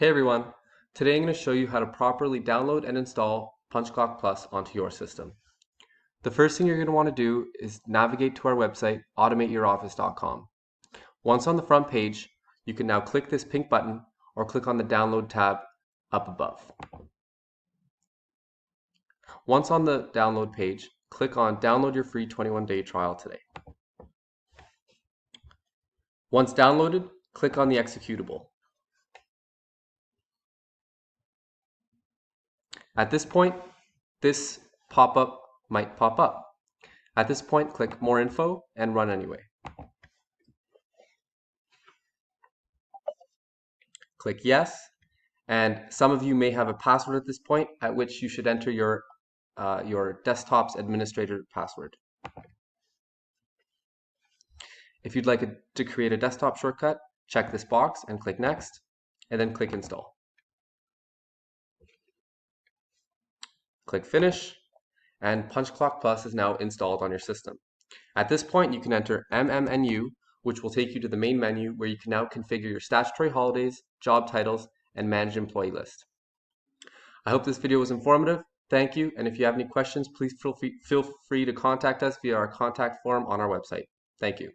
Hey everyone, today I'm going to show you how to properly download and install PunchClock Plus onto your system. The first thing you're going to want to do is navigate to our website, automateyouroffice.com. Once on the front page, you can now click this pink button or click on the download tab up above. Once on the download page, click on download your free 21-day trial today. Once downloaded, click on the executable. At this point, this pop-up might pop up. At this point, click More Info and Run Anyway. Click Yes, and some of you may have a password at this point, at which you should enter your desktop's administrator password. If you'd like to create a desktop shortcut, check this box and click Next, and then click Install. Click Finish, and PunchClock Plus is now installed on your system. At this point, you can enter MMNU, which will take you to the main menu where you can now configure your statutory holidays, job titles, and manage employee list. I hope this video was informative. Thank you, and if you have any questions, please feel free to contact us via our contact form on our website. Thank you.